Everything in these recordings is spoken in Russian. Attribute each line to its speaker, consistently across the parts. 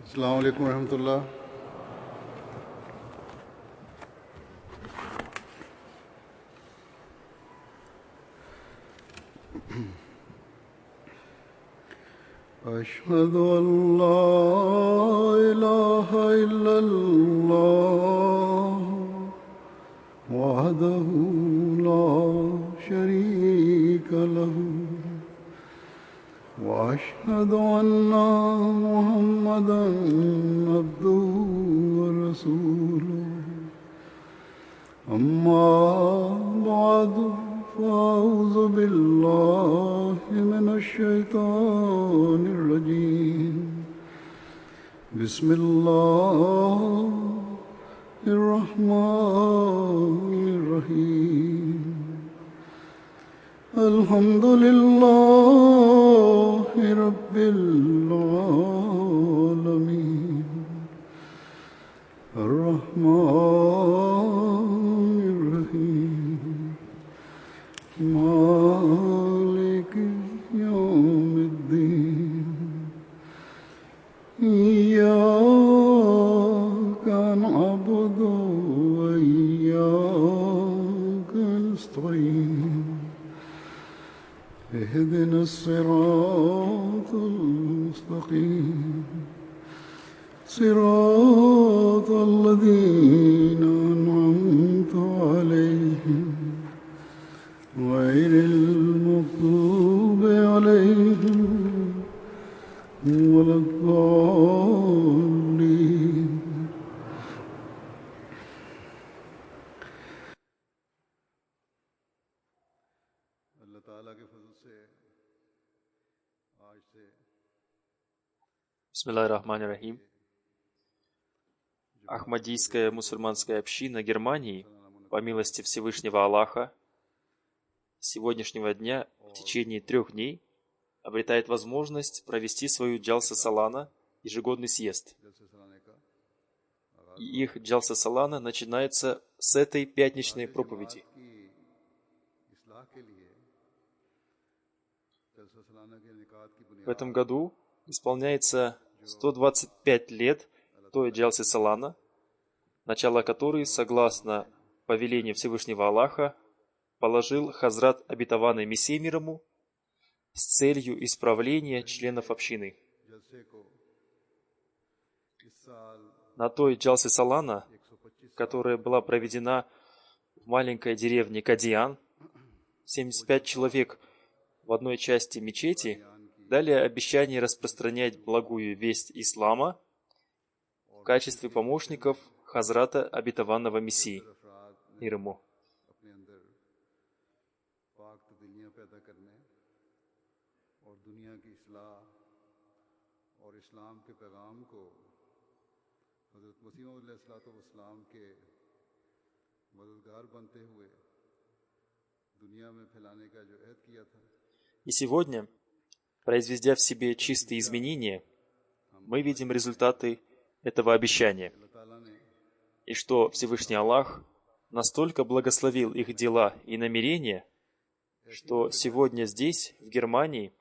Speaker 1: अस्सलाम वालेकुम रहमतुल्लाह। أشهد أن لا إله إلا الله وحده لا شريك له وأشهد أن محمدا عبده ورسوله أما بعد فأعوذ بالله من الشيطان الرجيم بسم الله الرحمن الرحيم الحمد لله رب العالمين الرحمن الرحيم مالك يوم الدين إياك نعبد وإياك نستعين اهدنا الصراط المستقيم صراط الذين أنعمت عليهم غير المغضوب عليهم ولا الضالين. अल्लाह ताला के फजल से आज से
Speaker 2: Бисмиллахир-рахманир-рахим. Ахмадийская мусульманская община Германии, по милости Всевышнего Аллаха, с сегодняшнего дня в течение 3 дней обретает возможность провести свою Джалса Салана, ежегодный съезд. И их Джалса Салана начинается с этой пятничной проповеди. В этом году исполняется 125 лет той Джалсе Салана, начало которой, согласно повелению Всевышнего Аллаха, положил Хазрат обетованный Мессии мир ему с целью исправления членов общины. На той Джалсе Салана, которая была проведена в маленькой деревне Кадиан, 75 человек в одной части мечети дали обещание распространять благую весть ислама в качестве помощников Хазрата обетованного Мессии мир ему. И сегодня, произведя в себе чистые изменения, мы видим результаты этого обещания. И что Всевышний Аллах настолько благословил их дела и намерения, что сегодня здесь, в Германии,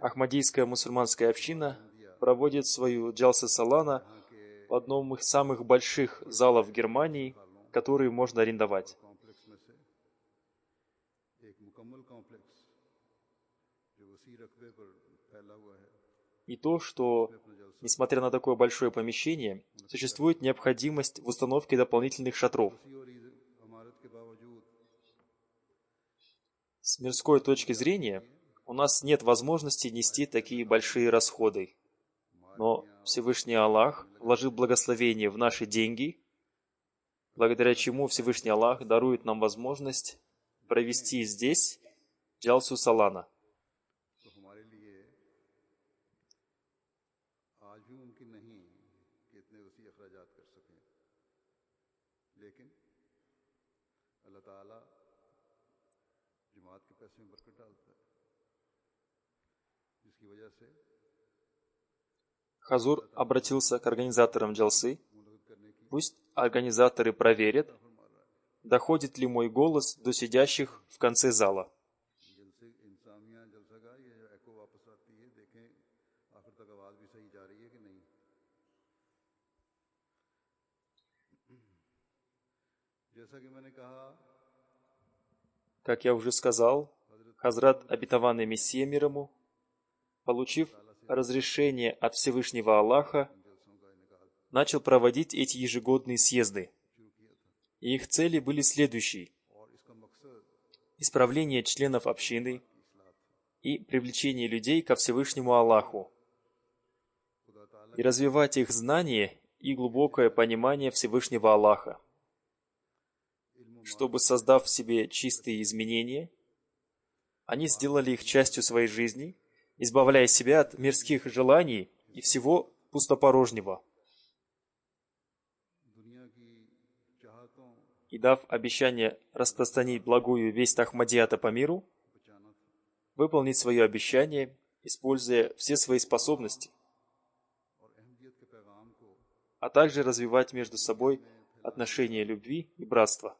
Speaker 2: Ахмадийская мусульманская община проводит свою Джалса Салана в одном из самых больших залов Германии, которые можно арендовать. И то, что, несмотря на такое большое помещение, существует необходимость в установке дополнительных шатров. С мирской точки зрения, у нас нет возможности нести такие большие расходы. Но Всевышний Аллах вложил благословение в наши деньги, благодаря чему Всевышний Аллах дарует нам возможность провести здесь Джалсу Салана. Хазур обратился к организаторам Джалсы. Пусть организаторы проверят, доходит ли мой голос до сидящих в конце зала.
Speaker 1: तक आवाज़ भी सही जा रही है कि नहीं? जैसा कि मैंने कहा,
Speaker 2: Как я уже сказал, Хазрат, обетованный Мессия мир ему, получив разрешение от Всевышнего Аллаха, начал проводить эти ежегодные съезды. И их цели были следующие: исправление членов общины и привлечение людей ко Всевышнему Аллаху, и развивать их знание и глубокое понимание Всевышнего Аллаха, чтобы, создав в себе чистые изменения, они сделали их частью своей жизни, избавляя себя от мирских желаний и всего пустопорожнего, и дав обещание распространить благую весть Ахмадията по миру, выполнить свое обещание, используя все свои способности, а также развивать между собой отношения любви и братства.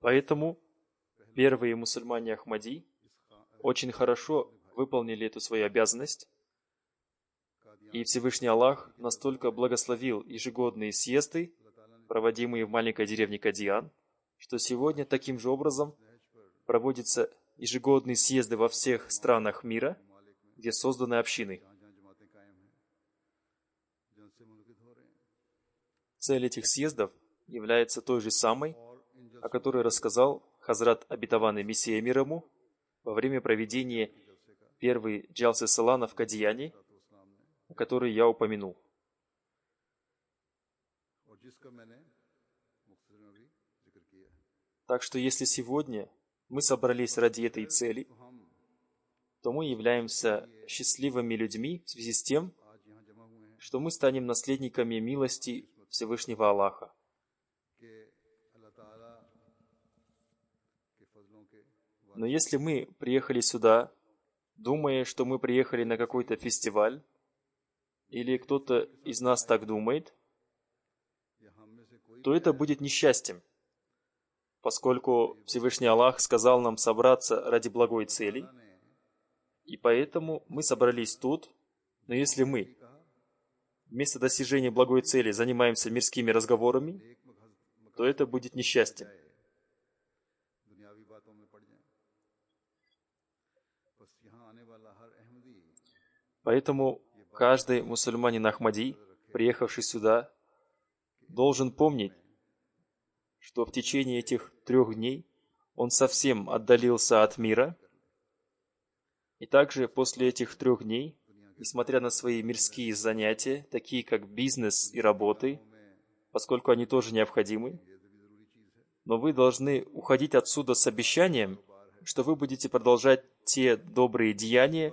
Speaker 2: Поэтому первые мусульмане Ахмади очень хорошо выполнили эту свою обязанность, и Всевышний Аллах настолько благословил ежегодные съезды, проводимые в маленькой деревне Кадиан, что сегодня таким же образом проводятся ежегодные съезды во всех странах мира, где созданы общины. Цель этих съездов является той же самой, о которой рассказал Хазрат, обетованный Мессия мир ему, во время проведения первой Джалсы Салана в Кадияне, о которой я упомянул. Так что если сегодня мы собрались ради этой цели, то мы являемся счастливыми людьми в связи с тем, что мы станем наследниками милости Всевышнего Аллаха. Но если мы приехали сюда, думая, что мы приехали на какой-то фестиваль, или кто-то из нас так думает, то это будет несчастьем, поскольку Всевышний Аллах сказал нам собраться ради благой цели, и поэтому мы собрались тут. Но если мы вместо достижения благой цели занимаемся мирскими разговорами, то это будет несчастьем. Поэтому каждый мусульманин Ахмади, приехавший сюда, должен помнить, что в течение этих 3 дней он совсем отдалился от мира, и также после этих 3 дней, несмотря на свои мирские занятия, такие как бизнес и работы, поскольку они тоже необходимы, но вы должны уходить отсюда с обещанием, что вы будете продолжать те добрые деяния,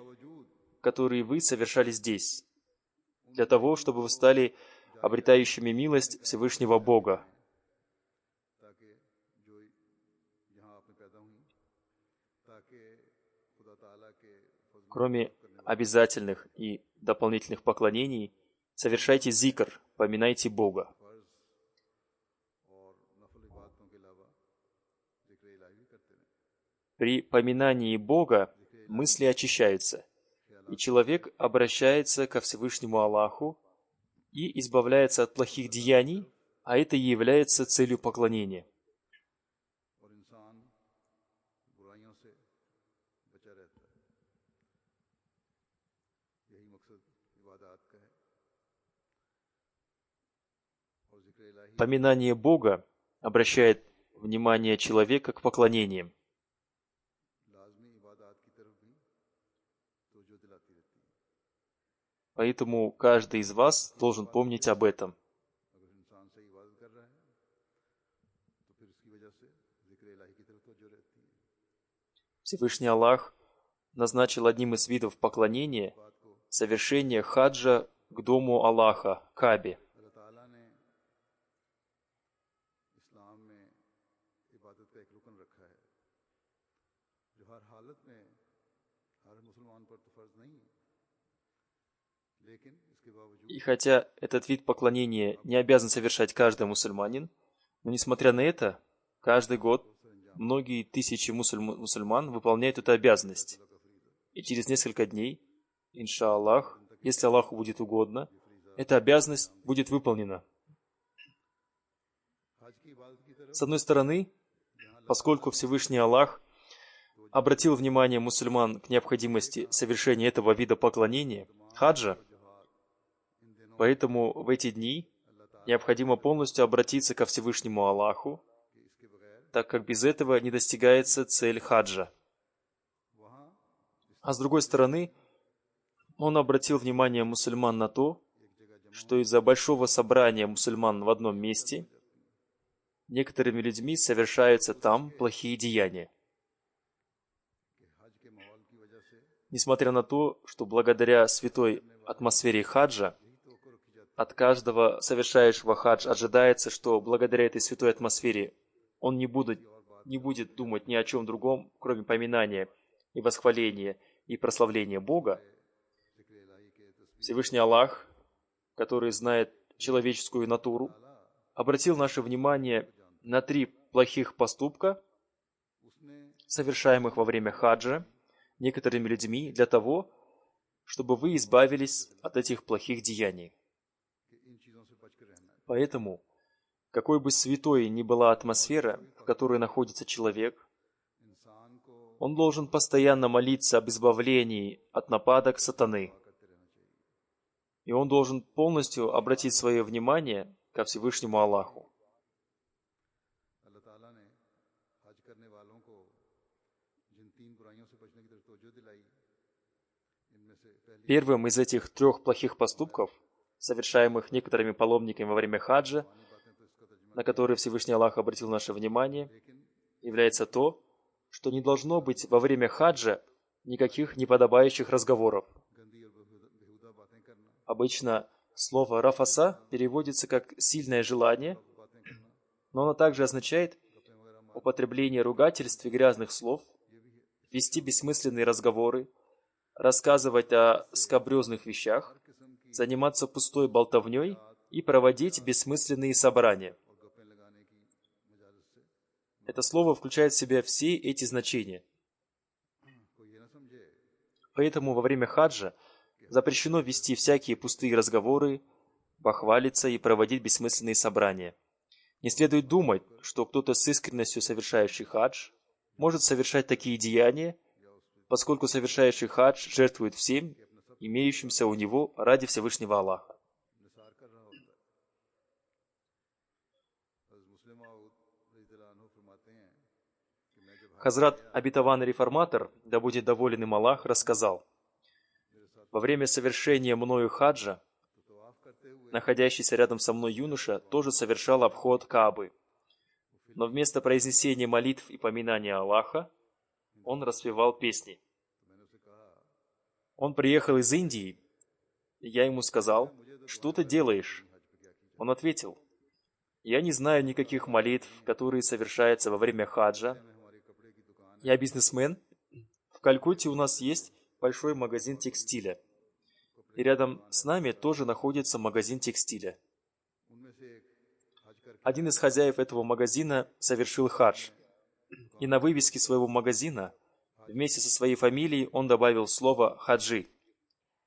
Speaker 2: которые вы совершали здесь, для того, чтобы вы стали обретающими милость Всевышнего Бога. Кроме обязательных и дополнительных поклонений, совершайте зикр, поминайте Бога. При поминании Бога мысли очищаются, и человек обращается ко Всевышнему Аллаху и избавляется от плохих деяний, а это и является целью поклонения. Поминание Бога обращает внимание человека к поклонениям. Поэтому каждый из вас должен помнить об этом. Всевышний Аллах назначил одним из видов поклонения совершение хаджа к дому Аллаха, Кабе.
Speaker 1: हर हालत में हर मुसलमान पर तो फर्ज नहीं है, लेकिन इसके बावजूद
Speaker 2: И хотя этот вид поклонения не обязан совершать каждый мусульманин, но несмотря на это, каждый год многие тысячи мусульман выполняют эту обязанность. И через несколько дней, иншаллах, если Аллаху будет угодно, эта обязанность будет выполнена. С одной стороны, поскольку Всевышний Аллах обратил внимание мусульман к необходимости совершения этого вида поклонения, хаджа, поэтому в эти дни необходимо полностью обратиться ко Всевышнему Аллаху, так как без этого не достигается цель хаджа. А с другой стороны, он обратил внимание мусульман на то, что из-за большого собрания мусульман в одном месте некоторыми людьми совершаются там плохие деяния. Несмотря на то, что благодаря святой атмосфере хаджа от каждого совершающего хадж ожидается, что благодаря этой святой атмосфере он не будет думать ни о чем другом, кроме поминания и восхваления и прославления Бога, Всевышний Аллах, который знает человеческую натуру, обратил наше внимание на 3 плохих поступка, совершаемых во время хаджа некоторыми людьми для того, чтобы вы избавились от этих плохих деяний. Поэтому, какой бы святой ни была атмосфера, в которой находится человек, он должен постоянно молиться об избавлении от нападок сатаны. И он должен полностью обратить свое внимание ко Всевышнему Аллаху. Первым из этих 3 плохих поступков, совершаемых некоторыми паломниками во время хаджа, на которые Всевышний Аллах обратил наше внимание, является то, что не должно быть во время хаджа никаких неподобающих разговоров. Обычно слово «рафаса» переводится как «сильное желание», но оно также означает употребление ругательств и грязных слов, вести бессмысленные разговоры, рассказывать о скабрезных вещах, заниматься пустой болтовней и проводить бессмысленные собрания. Это слово включает в себя все эти значения. Поэтому во время хаджа запрещено вести всякие пустые разговоры, бахвалиться и проводить бессмысленные собрания. Не следует думать, что кто-то с искренностью совершающий хадж может совершать такие деяния, поскольку совершающий хадж жертвует всем, имеющимся у него ради Всевышнего Аллаха. Хазрат обетованный реформатор, да будет доволен им Аллах, рассказал: во время совершения мною хаджа, находящийся рядом со мной юноша тоже совершал обход Каабы. Но вместо произнесения молитв и поминания Аллаха, он распевал песни. Он приехал из Индии, и я ему сказал: что ты делаешь? Он ответил: я не знаю никаких молитв, которые совершаются во время хаджа. Я бизнесмен. В Калькутте у нас есть большой магазин текстиля. И рядом с нами тоже находится магазин текстиля. Один из хозяев этого магазина совершил хадж. И на вывеске своего магазина вместе со своей фамилией он добавил слово «хаджи»,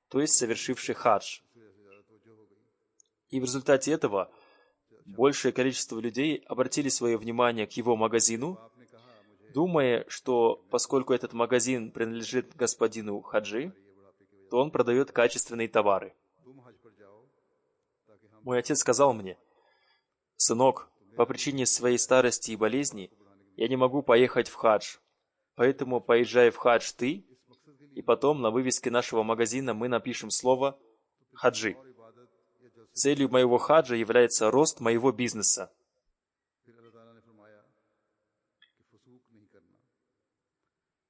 Speaker 2: то есть совершивший хадж. И в результате этого большее количество людей обратили свое внимание к его магазину, думая, что поскольку этот магазин принадлежит господину хаджи, то он продает качественные товары. Мой отец сказал мне: «Сынок, по причине своей старости и болезни я не могу поехать в хадж, поэтому поезжай в хадж ты, и потом на вывеске нашего магазина мы напишем слово «хаджи». Целью моего хаджа является рост моего бизнеса».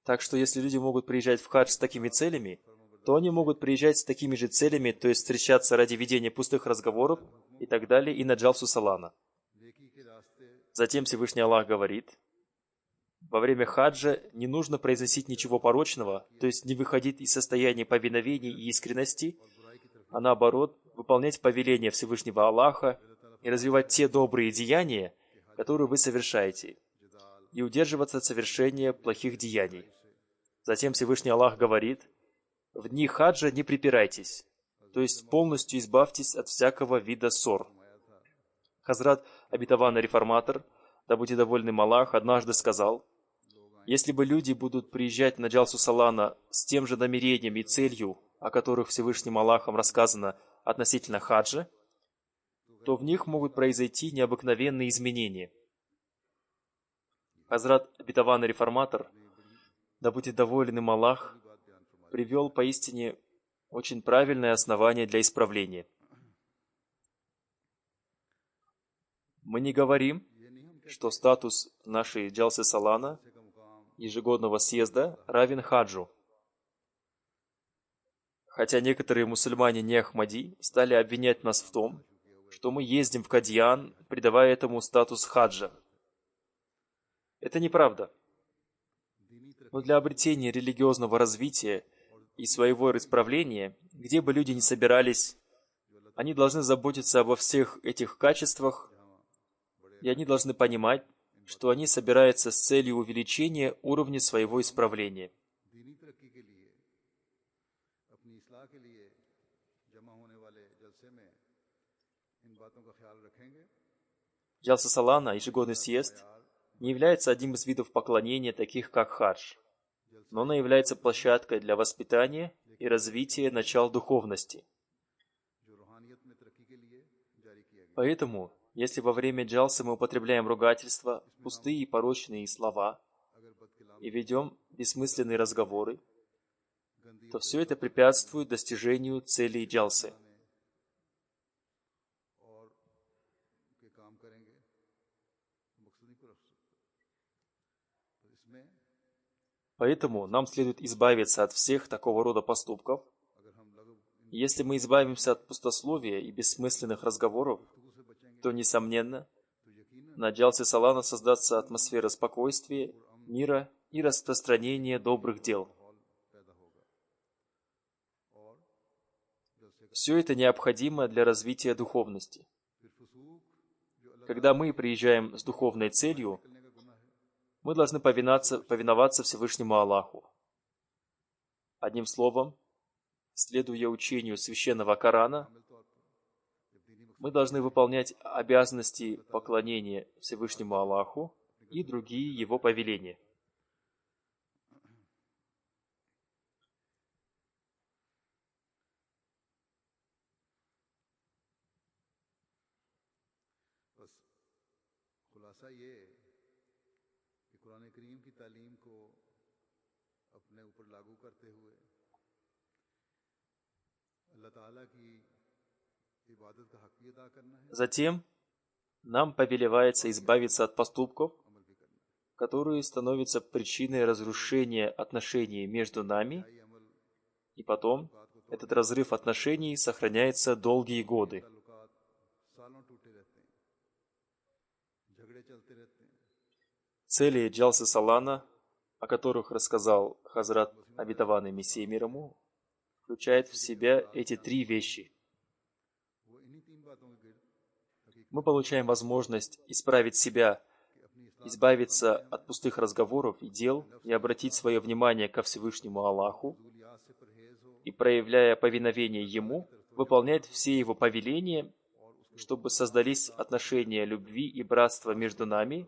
Speaker 2: Так что если люди могут приезжать в хадж с такими целями, то они могут приезжать с такими же целями, то есть встречаться ради ведения пустых разговоров и так далее, и на джалсу салана. Затем Всевышний Аллах говорит: во время хаджа не нужно произносить ничего порочного, то есть не выходить из состояния повиновения и искренности, а наоборот, выполнять повеления Всевышнего Аллаха и развивать те добрые деяния, которые вы совершаете, и удерживаться от совершения плохих деяний. Затем Всевышний Аллах говорит: в дни хаджа не припирайтесь, то есть полностью избавьтесь от всякого вида ссор. Хазрат обетованный реформатор, да будет доволен им Аллах, однажды сказал: если бы люди будут приезжать на Джалсу Салана с тем же намерением и целью, о которых Всевышним Аллахом рассказано относительно хаджа, то в них могут произойти необыкновенные изменения. Хазрат обетованный реформатор, да будет доволен им Аллах, привел поистине очень правильное основание для исправления. Мы не говорим, что статус нашей Джалсы Салана, ежегодного съезда, равен хаджу. Хотя некоторые мусульмане не Ахмади стали обвинять нас в том, что мы ездим в Кадьян, придавая этому статус хаджа. Это неправда. Но для обретения религиозного развития и своего исправления, где бы люди ни собирались, они должны заботиться обо всех этих качествах, и они должны понимать, что они собираются с целью увеличения уровня своего исправления. Джалса Салана, ежегодный съезд, не является одним из видов поклонения, таких как хадж, но она является площадкой для воспитания и развития начал духовности. Поэтому, если во время джалсы мы употребляем ругательства, пустые и порочные слова и ведем бессмысленные разговоры, то все это препятствует достижению целей джалсы. Поэтому нам следует избавиться от всех такого рода поступков. И если мы избавимся от пустословия и бессмысленных разговоров, то, несомненно, на Джалсе Салана создастся атмосфера спокойствия, мира и распространения добрых дел. Все это необходимо для развития духовности. Когда мы приезжаем с духовной целью, мы должны повиноваться Всевышнему Аллаху. Одним словом, следуя учению Священного Корана, мы должны выполнять обязанности поклонения Всевышнему Аллаху и другие Его повеления. Затем нам повелевается избавиться от поступков, которые становятся причиной разрушения отношений между нами, и потом этот разрыв отношений сохраняется долгие годы. Цели Джалсы Салана, о которых рассказал Хазрат обетованный Мессия мир ему, включают в себя эти три вещи. Мы получаем возможность исправить себя, избавиться от пустых разговоров и дел и обратить свое внимание ко Всевышнему Аллаху и, проявляя повиновение Ему, выполнять все Его повеления, чтобы создались отношения любви и братства между нами,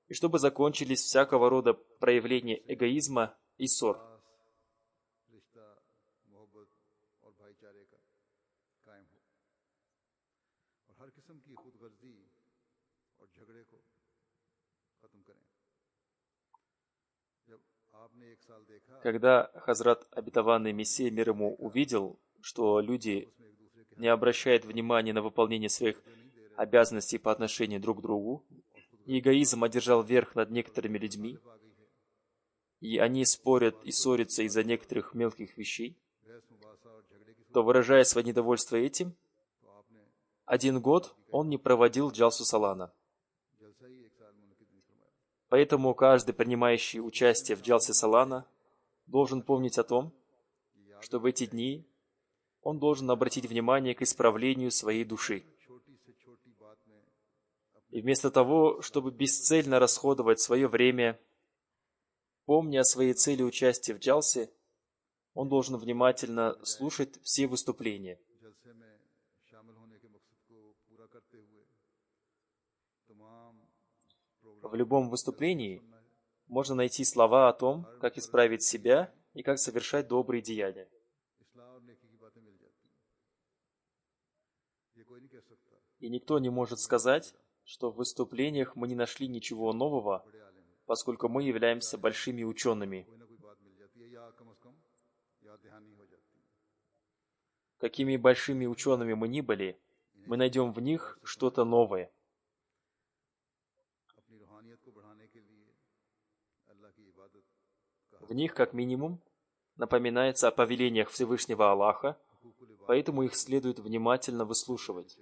Speaker 2: и чтобы закончились всякого рода проявления эгоизма и ссор. Когда Хазрат обетованный Мессия мир ему увидел, что люди не обращают внимания на выполнение своих обязанностей по отношению друг к другу, и эгоизм одержал верх над некоторыми людьми, и они спорят и ссорятся из-за некоторых мелких вещей, то, выражая свое недовольство этим, 1 год он не проводил Джалсу Салана. Поэтому каждый, принимающий участие в Джалсе Салана, должен помнить о том, что в эти дни он должен обратить внимание к исправлению своей души. И вместо того, чтобы бесцельно расходовать свое время, помня о своей цели участия в Джалсе, он должен внимательно слушать все выступления. В любом выступлении можно найти слова о том, как исправить себя и как совершать добрые деяния. И никто не может сказать, что в выступлениях мы не нашли ничего нового, поскольку мы являемся большими учеными. Какими большими учеными мы ни были, мы найдем в них что-то новое. В них, как минимум, напоминается о повелениях Всевышнего Аллаха, поэтому их следует внимательно выслушивать.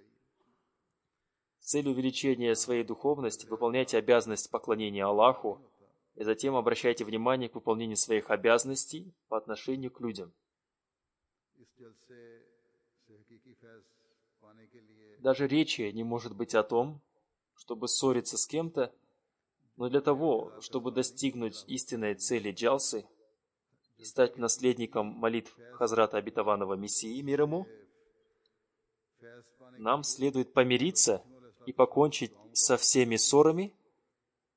Speaker 2: С целью увеличения своей духовности выполняйте обязанность поклонения Аллаху и затем обращайте внимание к выполнению своих обязанностей по отношению к людям. Даже речи не может быть о том, чтобы ссориться с кем-то, но для того, чтобы достигнуть истинной цели джалсы и стать наследником молитв Хазрата Обетованного Мессии, мир ему, нам следует помириться и покончить со всеми ссорами,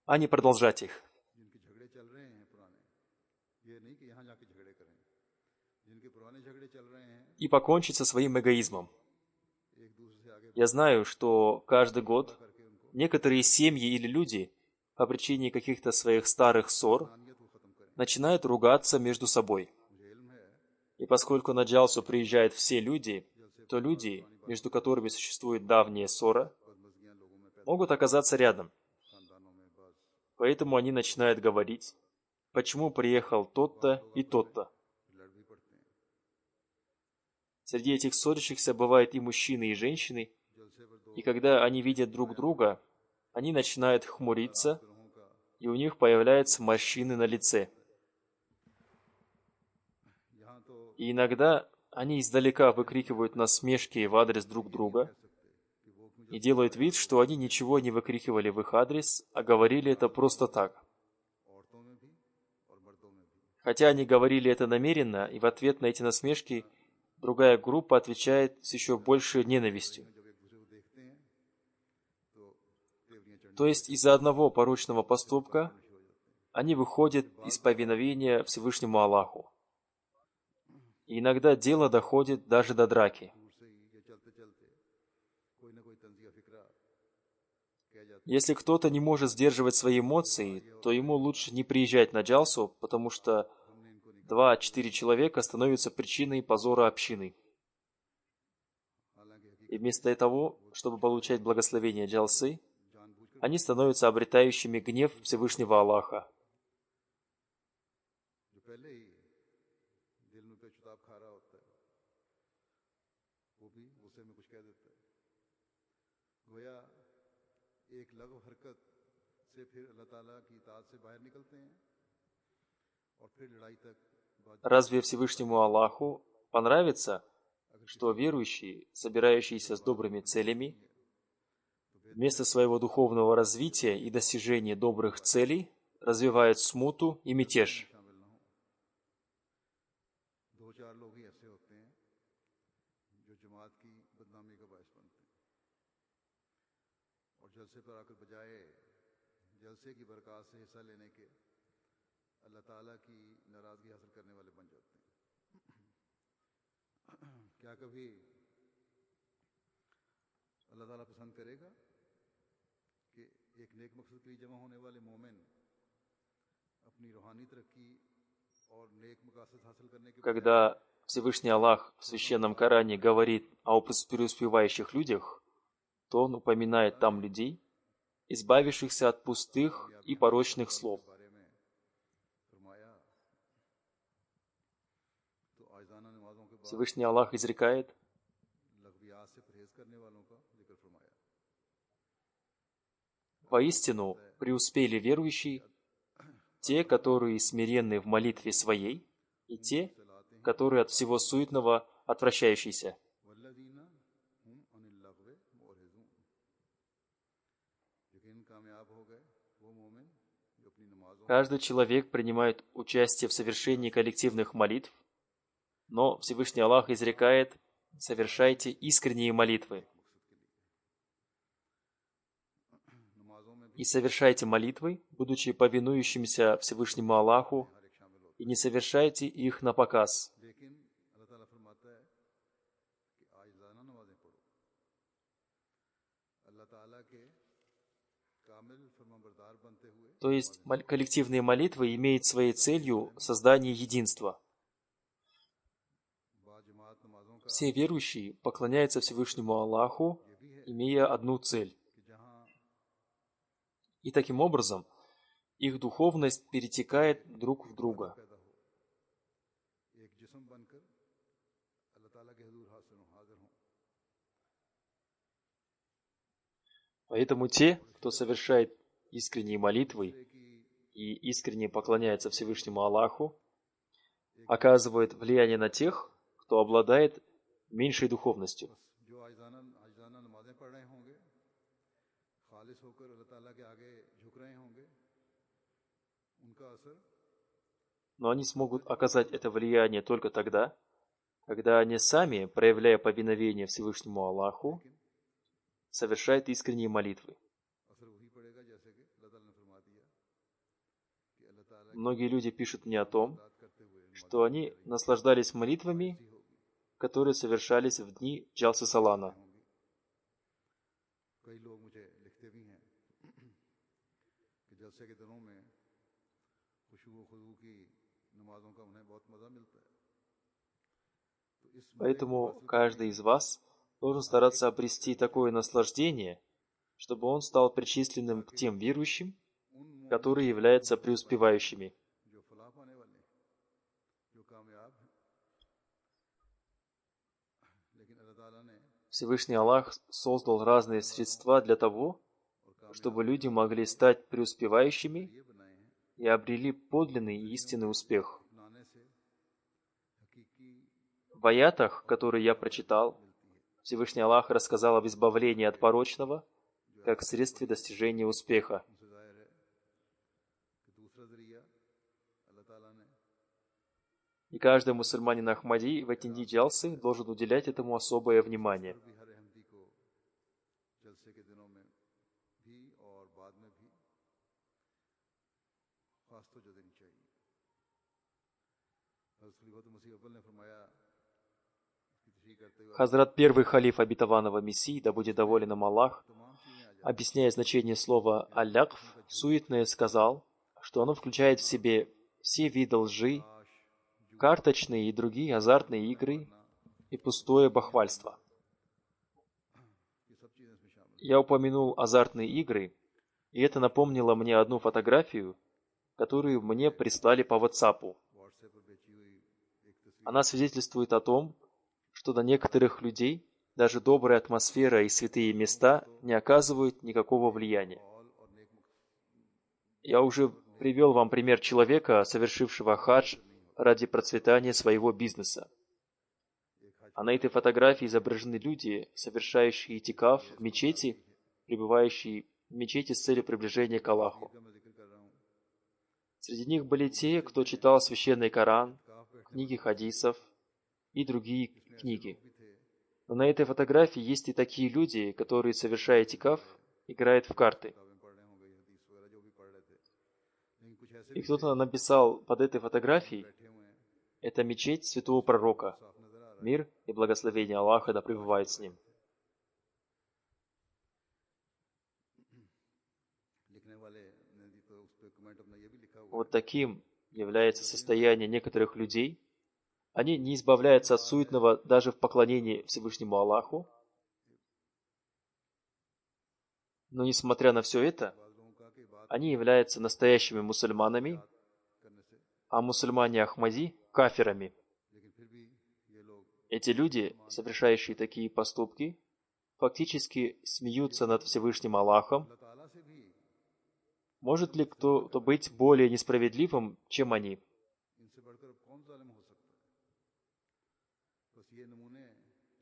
Speaker 2: а не продолжать их. И покончить со своим эгоизмом. Я знаю, что каждый год некоторые семьи или люди по причине каких-то своих старых ссор начинают ругаться между собой. И поскольку на джалсу приезжают все люди, то люди, между которыми существует давняя ссора, могут оказаться рядом. Поэтому они начинают говорить, почему приехал тот-то и тот-то. Среди этих ссорящихся бывают и мужчины, и женщины, и когда они видят друг друга, они начинают хмуриться, и у них появляются морщины на лице. И иногда они издалека выкрикивают насмешки в адрес друг друга и делают вид, что они ничего не выкрикивали в их адрес, а говорили это просто так. Хотя они говорили это намеренно, и в ответ на эти насмешки другая группа отвечает с еще большей ненавистью. То есть из-за одного порочного поступка они выходят из повиновения Всевышнему Аллаху. И иногда дело доходит даже до драки. Если кто-то не может сдерживать свои эмоции, то ему лучше не приезжать на джалсу, потому что 2-4 человека становятся причиной позора общины. И вместо того, чтобы получать благословение джалсы, они становятся обретающими гнев Всевышнего Аллаха. Разве Всевышнему Аллаху понравится, что верующие, собирающиеся с добрыми целями, вместо своего духовного развития и достижения добрых целей, развивают смуту и мятеж? Когда Всевышний Аллах в Священном Коране говорит о преуспевающих людях, то Он упоминает там людей, избавившихся от пустых и порочных слов. Всевышний Аллах изрекает: «Воистину, преуспели верующие, те, которые смиренны в молитве своей, и те, которые от всего суетного отвращающиеся.
Speaker 1: वल्लज़ीना हुम अनिल लग़्व मुअरिज़ून। यकीन कामयाब हो गए वो मोमिन जो अपनी नमाजों
Speaker 2: Каждый человек принимает участие в совершении коллективных молитв, но Всевышний Аллах изрекает: совершайте искренние молитвы. И совершайте молитвы, будучи повинующимся Всевышнему Аллаху, и не совершайте их на показ.
Speaker 1: लेकिन अल्लाह ताला फरमाता है कि आजिज़ाना नमाज़ें पढ़ो। अल्लाह ताला के कामिल फरमाबरदार बनते हुए
Speaker 2: То есть коллективные молитвы имеют своей целью создание единства.
Speaker 1: बाजमात नमाजों का
Speaker 2: Все верующие поклоняются Всевышнему Аллаху, имея одну цель.
Speaker 1: कि जहाँ
Speaker 2: И таким образом их духовность перетекает друг в друга.
Speaker 1: पैदा हो एक जिस्म बनकर अल्लाह ताला के हुजूर हाजिर हों।
Speaker 2: Поэтому те, кто совершает искренние молитвы и искренне поклоняется Всевышнему Аллаху, оказывают влияние на тех, кто обладает меньшей духовностью.
Speaker 1: जो आजिज़ाना नमाजें पढ़ रहे होंगे, खालिस होकर अल्लाह ताला के आगे झुक रहे होंगे, उनका असर
Speaker 2: Но они смогут оказать это влияние только тогда, когда они сами, проявляя повиновение Всевышнему Аллаху, совершают искренние молитвы.
Speaker 1: असर वही पड़ेगा जैसे कि अल्लाह ताला ने फरमा दिया कि अल्लाह ताला
Speaker 2: Многие люди пишут мне о том,
Speaker 1: की बात करते हुए
Speaker 2: что они наслаждались молитвами, которые совершались в дни Джалсы Салана.
Speaker 1: कई लोग मुझे लिखते भी हैं कि जलसे के दिनों में खुशू व खुजू की नमाजों का उन्हें बहुत मज़ा मिलता है। तो इस
Speaker 2: Поэтому каждый из вас должен стараться обрести такое наслаждение, чтобы он стал причисленным к тем верующим, которые являются преуспевающими.
Speaker 1: जो फलाह पाने वाले हैं, जो कामयाब हैं, लेकिन अल्लाह ताला ने
Speaker 2: Всевышний Аллах создал разные средства для того, чтобы люди могли стать преуспевающими
Speaker 1: ये बनाए हैं
Speaker 2: и обрели подлинный и истинный успех.
Speaker 1: अपनाने से हकीकी
Speaker 2: В аятах, которые я прочитал, Всевышний Аллах рассказал об избавлении от порочного, как средстве достижения успеха.
Speaker 1: उनसे जाहिर है कि दूसरा जरिया अल्लाह ताला ने
Speaker 2: И каждый мусульманин Ахмади в эти дни Джалсы должен уделять этому особое внимание.
Speaker 1: भी हर अहमदी को जलसे के दिनों में भी और बाद में भी खास तवज्जो देनी चाहिए। हज़रत खलीफातुल मसीह अव्वल ने फरमाया इसकी तशरीह करते हुए
Speaker 2: Хазрат первый халиф обетованного Мессии, да будет доволен им Аллах,
Speaker 1: तमाम चीज़ें आ जाती
Speaker 2: объясняя значение слова «алякф», суетное сказал, что оно включает в себе все виды лжи, карточные и другие азартные игры и пустое бахвальство.
Speaker 1: ये सब चीज़ें इसमें शामिल
Speaker 2: Я упомянул азартные игры, и это напомнило мне одну фотографию, которую мне прислали по WhatsApp.
Speaker 1: व्हाट्सएप पर बेची हुई एक तस्वीर
Speaker 2: Она свидетельствует о том, что на некоторых людей даже добрая атмосфера и святые места не оказывают никакого влияния.
Speaker 1: और नेक
Speaker 2: Я уже привел вам пример человека, совершившего хадж ради процветания своего бизнеса. А на этой фотографии изображены люди, совершающие itикаф в мечети, пребывающие в мечети с целью приближения к Аллаху.
Speaker 1: का मैं जिक्र कर रहा हूँ।
Speaker 2: Среди них были те, кто читал священный Коран, книги хадисов и другие книги. Но на этой фотографии есть и такие люди, которые, совершая itикаф, играют в карты.
Speaker 1: किताबें पढ़ रहे होंगे, ये हदीस वगैरह जो भी पढ़ रहे थे, लेकिन कुछ ऐसे
Speaker 2: И кто-то написал под этой фотографией:
Speaker 1: बैठे हुए हैं,
Speaker 2: это мечеть святого пророка.
Speaker 1: साफ नजर आ रहा
Speaker 2: Мир и благословение Аллаха да пребывает с ним.
Speaker 1: है। लिखने वाले ने तो उस पर कमेंट अपना ये भी लिखा हुआ
Speaker 2: Вот таким является состояние некоторых людей. Они не избавляются от суетного даже в поклонении Всевышнему Аллаху. Но несмотря на все это,
Speaker 1: है। बाद लोगों का कि बात
Speaker 2: они являются настоящими мусульманами,
Speaker 1: करने से,
Speaker 2: а мусульмане Ахмади – кафирами.
Speaker 1: लेकिन फिर भी ये लोग
Speaker 2: Эти люди, совершающие такие поступки, фактически смеются над Всевышним Аллахом
Speaker 1: अल्लाह ताला से भी
Speaker 2: Может ли кто-то быть более несправедливым, чем они?
Speaker 1: इनसे बढ़कर अब कौन जालिम हो सकता है? बस ये नमूने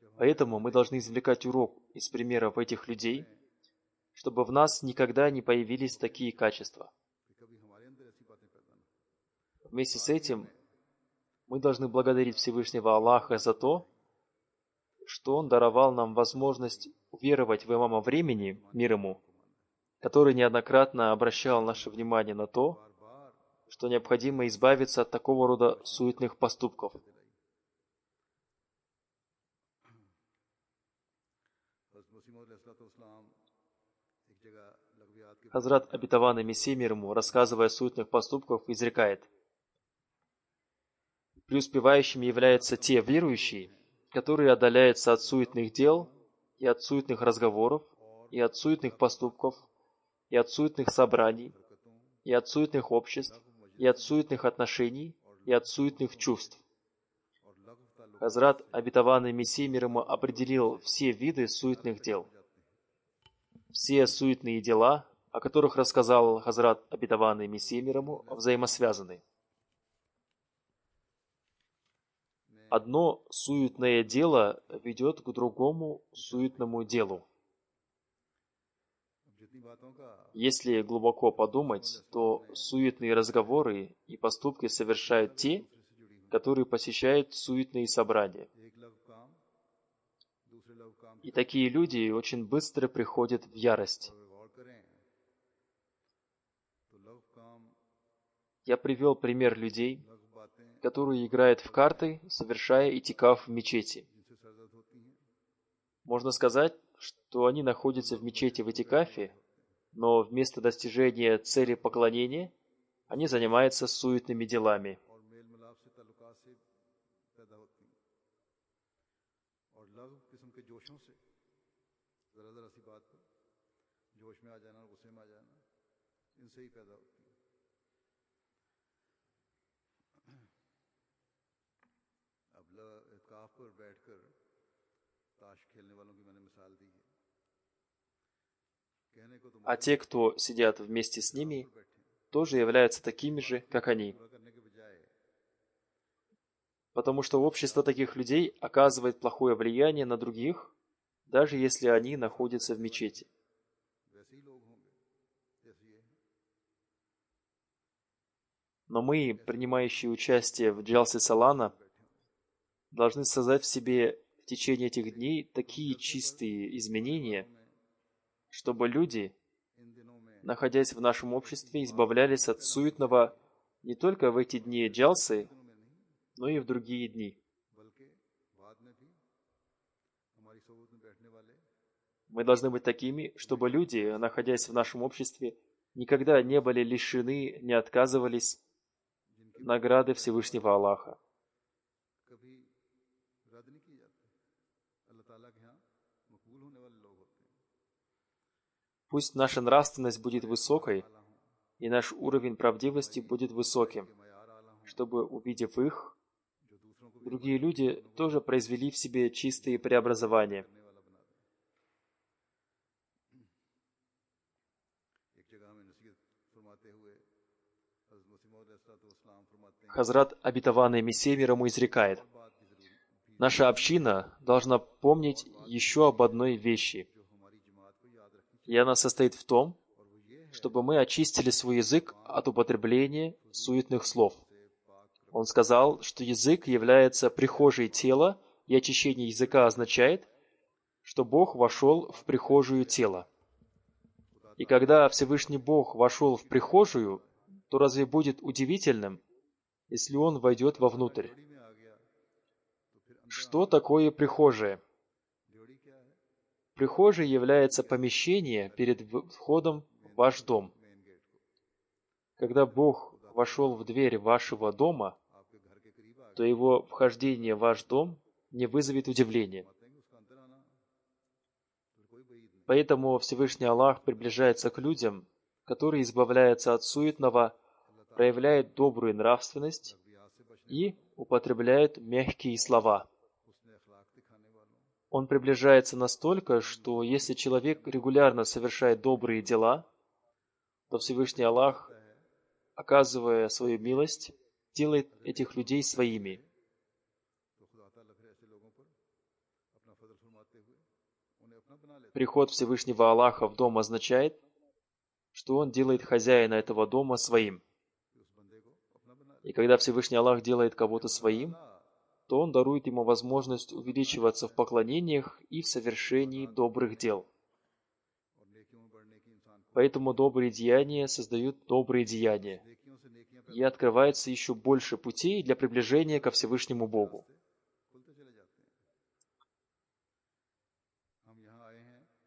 Speaker 1: जब हम
Speaker 2: Поэтому мы должны извлекать урок из примеров этих людей, чтобы в нас никогда не появились такие качества.
Speaker 1: कि कभी हमारे अंदर ऐसी बातें पैदा ना हो।
Speaker 2: Вместе с этим мы должны благодарить Всевышнего Аллаха за то, что Он даровал нам возможность уверовать в имама времени, мир ему, который неоднократно обращал наше внимание на то, что необходимо избавиться от такого рода суетных поступков. Хазрат обетованный Мессия мир ему, рассказывая о суетных поступках, изрекает: преуспевающими являются те верующие, которые отдаляются от суетных дел и от суетных разговоров, и от суетных поступков, и от суетных собраний, и от суетных обществ, и от суетных отношений, и от суетных чувств. Хазрат обетованный Мессия мир ему определил все виды суетных дел. Все суетные дела, о которых рассказал Хазрат обетованный Мессия мир ему, взаимосвязаны. Одно суетное дело ведет к другому суетному делу. Если глубоко подумать, то суетные разговоры и поступки совершают те, которые посещают суетные собрания. И такие люди очень быстро приходят в ярость. Я привел пример людей, которые играют в карты, совершая этикаф в мечети. Можно сказать, что они находятся в мечети в этикафе, но вместо достижения цели поклонения они занимаются суетными делами. А те, кто сидят вместе с ними, тоже являются такими же, как они. Потому что общество таких людей оказывает плохое влияние на других, даже если они находятся в мечети. Но мы, принимающие участие в Джалсе Салана, должны создать в себе в течение этих дней такие чистые изменения, чтобы люди, находясь в нашем обществе, избавлялись от суетного не только в эти дни Джалсы, но и в другие дни. Мы должны быть такими, чтобы люди, находясь в нашем обществе, никогда не были лишены, не отказывались награды Всевышнего Аллаха. Пусть наша нравственность будет высокой, и наш уровень правдивости будет высоким, чтобы, увидев их, другие люди тоже произвели в себе чистые преобразования. Хазрат обетованный Мессия мир ему изрекает: наша община должна помнить еще об одной вещи. И она состоит в том, чтобы мы очистили свой язык от употребления суетных слов. Он сказал, что язык является прихожей тела, и очищение языка означает, что Бог вошел в прихожую тела. И когда Всевышний Бог вошел в прихожую, то разве будет удивительным, если Он войдет вовнутрь? Что такое прихожая? Прихожей является помещение перед входом в ваш дом. Когда Бог вошел в дверь вашего дома, то Его вхождение в ваш дом не вызовет удивления. Поэтому Всевышний Аллах приближается к людям, которые избавляются от суетного, проявляют добрую нравственность и употребляют мягкие слова. Он приближается настолько, что если человек регулярно совершает добрые дела, то Всевышний Аллах, оказывая свою милость, делает этих людей своими. Приход Всевышнего Аллаха в дом означает, что Он делает хозяина этого дома своим. И когда Всевышний Аллах делает кого-то своим, то Он дарует ему возможность увеличиваться в поклонениях и в совершении добрых дел. Поэтому добрые деяния создают добрые деяния. И открывается еще больше путей для приближения ко Всевышнему Богу.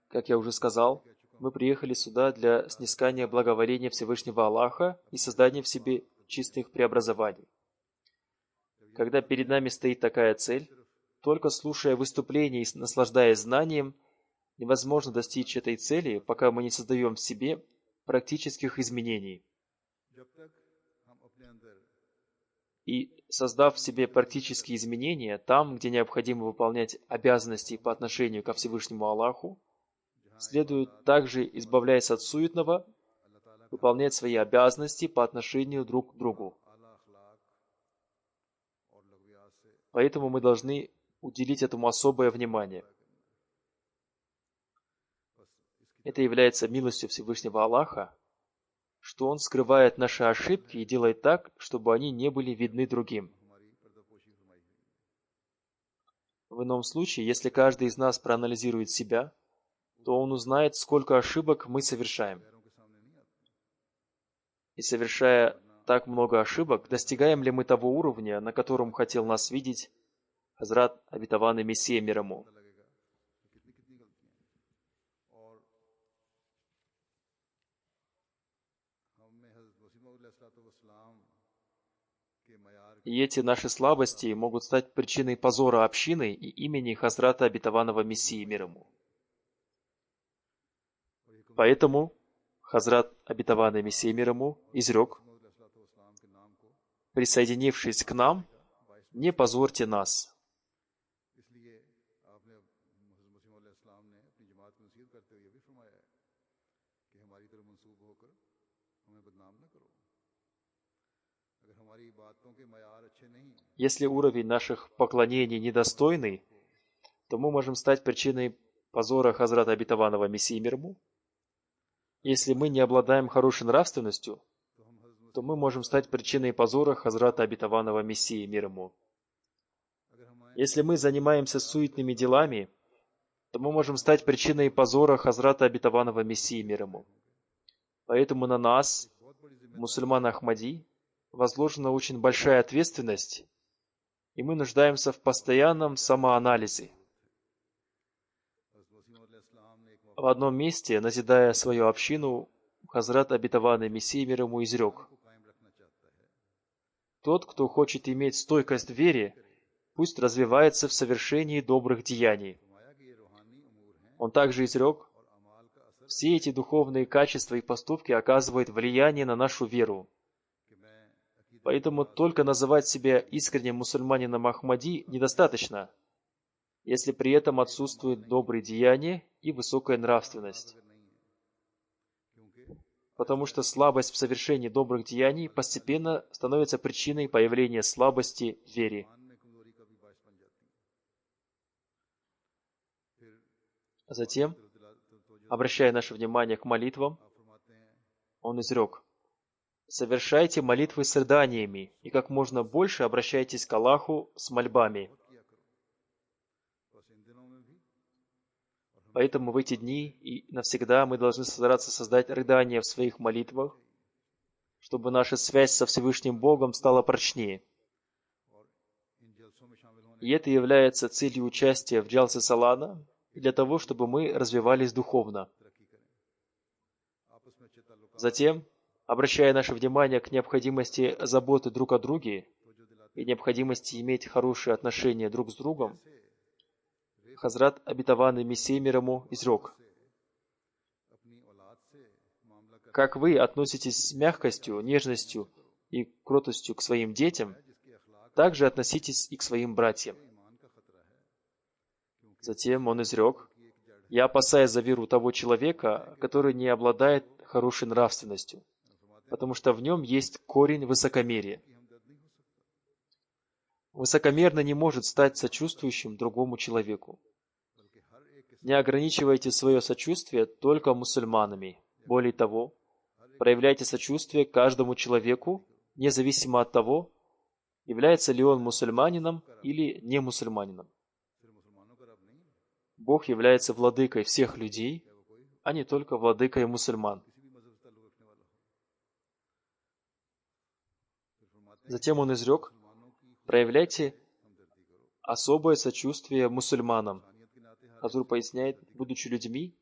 Speaker 2: Как я уже сказал, мы приехали сюда для снискания благоволения Всевышнего Аллаха и создания в себе чистых преобразований. Когда перед нами стоит такая цель, только слушая выступления и наслаждаясь знанием, невозможно достичь этой цели, пока мы не создаем в себе практических изменений. И создав в себе практические изменения там, где необходимо выполнять обязанности по отношению ко Всевышнему Аллаху, следует также, избавляясь от суетного, выполнять свои обязанности по отношению друг к другу. Поэтому мы должны уделить этому особое внимание. Это является милостью Всевышнего Аллаха, что Он скрывает наши ошибки и делает так, чтобы они не были видны другим. В ином случае, если каждый из нас проанализирует себя, то он узнает, сколько ошибок мы совершаем. И совершая так много ошибок, достигаем ли мы того уровня, на котором хотел нас видеть Хазрат обетованный Мессия мир ему? И эти наши слабости могут стать причиной позора общины и имени Хазрата обетованного Мессии мир ему. Поэтому Хазрат обетованный Мессия мир ему изрек: присоединившись к нам, не позорьте нас. Если уровень наших поклонений недостойный, то мы можем стать причиной позора Хазрата обетованного Мессии мир ему. Если мы не обладаем хорошей нравственностью, то мы можем стать причиной позора Хазрата обетованного Мессии мир ему. Если мы занимаемся суетными делами, то мы можем стать причиной позора Хазрата обетованного Мессии мир ему. Поэтому на нас, мусульман Ахмади, возложена очень большая ответственность, и мы нуждаемся в постоянном самоанализе. В одном месте, назидая свою общину, Хазрат обетованный Мессия мир ему изрек: тот, кто хочет иметь стойкость в вере, пусть развивается в совершении добрых деяний. Он также изрек: все эти духовные качества и поступки оказывают влияние на нашу веру. Поэтому только называть себя искренним мусульманином Ахмади недостаточно, если при этом отсутствуют добрые деяния и высокая нравственность. Потому что слабость в совершении добрых деяний постепенно становится причиной появления слабости в вере. Затем, обращая наше внимание к молитвам, он изрек: совершайте молитвы с рыданиями и как можно больше обращайтесь к Аллаху с мольбами. Поэтому в эти дни и навсегда мы должны стараться создать рыдания в своих молитвах, чтобы наша связь со Всевышним Богом стала прочнее. И это является целью участия в Джалсе Салана, для того, чтобы мы развивались духовно. Затем, обращая наше внимание к необходимости заботы друг о друге и необходимости иметь хорошие отношения друг с другом, Хазрат обетованный Мессия мир ему изрек: как вы относитесь с мягкостью, нежностью и кротостью к своим детям, так же относитесь и к своим братьям. Затем он изрек: я опасаюсь за веру того человека, который не обладает хорошей нравственностью, потому что в нем есть корень высокомерия. Высокомерно не может стать сочувствующим другому человеку. Не ограничивайте свое сочувствие только мусульманами. Более того, проявляйте сочувствие каждому человеку, независимо от того, является ли он мусульманином или не мусульманином. Бог является владыкой всех людей, а не только владыкой мусульман. Затем он изрек: проявляйте особое сочувствие мусульманам. Хазур поясняет: будучи людьми,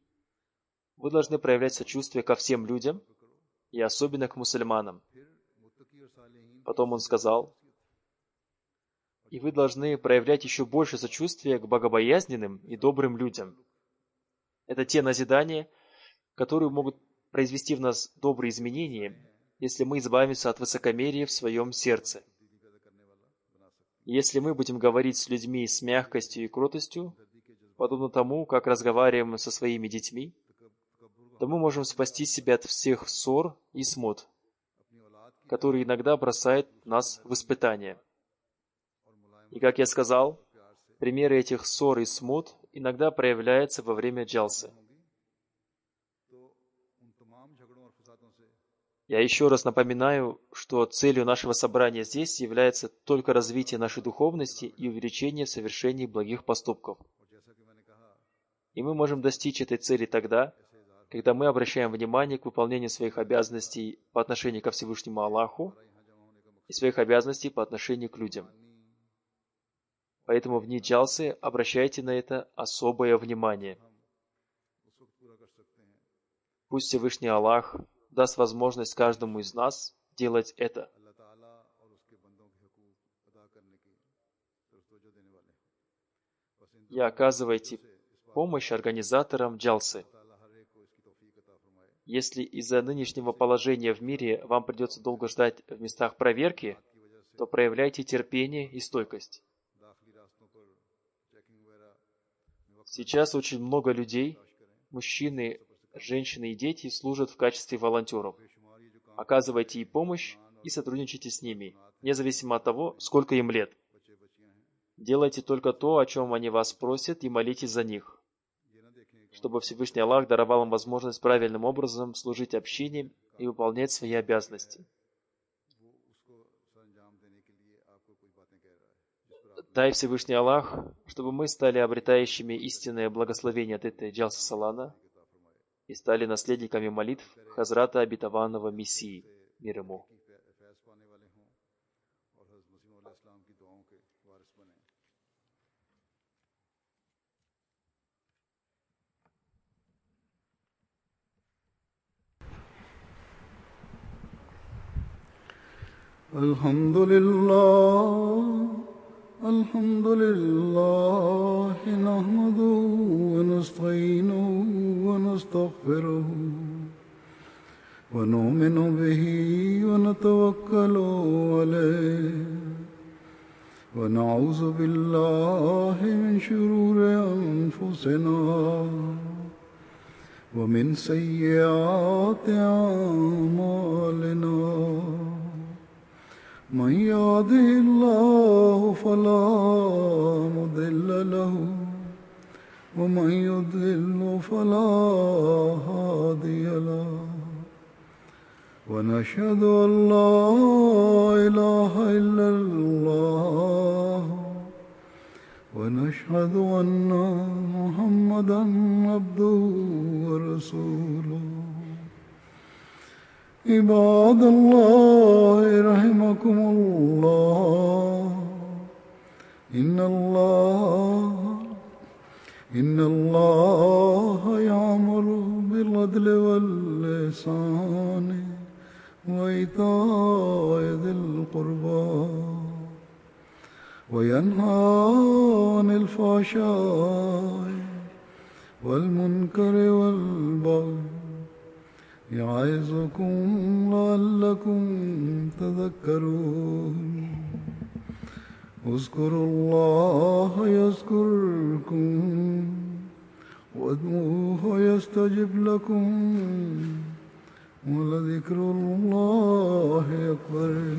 Speaker 2: вы должны проявлять сочувствие ко всем людям и особенно к мусульманам. Потом он сказал: и вы должны проявлять еще больше сочувствия к богобоязненным и добрым людям. Это те назидания, которые могут произвести в нас добрые изменения, если мы избавимся от высокомерия в своем сердце. Если мы будем говорить с людьми с мягкостью и кротостью, подобно тому, как разговариваем со своими детьми, то мы можем спасти себя от всех ссор и смут, которые иногда бросают нас в испытания. И, как я сказал, примеры этих ссор и смут иногда проявляются во время джалсы. Я еще раз напоминаю, что целью нашего собрания здесь является только развитие нашей духовности и увеличение в совершении благих поступков. И мы можем достичь этой цели тогда, когда мы обращаем внимание к выполнению своих обязанностей по отношению ко Всевышнему Аллаху и своих обязанностей по отношению к людям. Поэтому в дни джалсы обращайте на это особое внимание. Пусть Всевышний Аллах даст возможность каждому из нас делать это. И оказывайте помощь организаторам джалсы. Если из-за нынешнего положения в мире вам придется долго ждать в местах проверки, то проявляйте терпение и стойкость. Сейчас очень много людей, мужчины, женщины и дети, служат в качестве волонтеров. Оказывайте им помощь и сотрудничайте с ними, независимо от того, сколько им лет. Делайте только то, о чем они вас просят, и молитесь за них, чтобы Всевышний Аллах даровал им возможность правильным образом служить общине и выполнять свои обязанности. Дай Всевышний Аллах, чтобы мы стали обретающими истинное благословение от этой джалсы салана и стали наследниками молитв Хазрата обетованного Мессии, мир ему.
Speaker 1: الحمد لله نحمده ونستعينه ونستغفره ونؤمن به ونتوكل عليه ونعوذ بالله من شرور أنفسنا ومن سيئات أعمالنا من يهده الله فلا مضل له ومن يضلل فلا هادي له ونشهد أن لا إله إلا الله ونشهد أن محمدا عبده ورسوله عباد الله رحمكم الله إن الله يأمر بالعدل والإحسان وإيتاء ذي القربى وينهى عن الفحشاء والمنكر والبغي يعظكم لعلكم تذكرون اذكروا الله يذكركم وادعوه يستجب لكم ولذكر الله أكبر.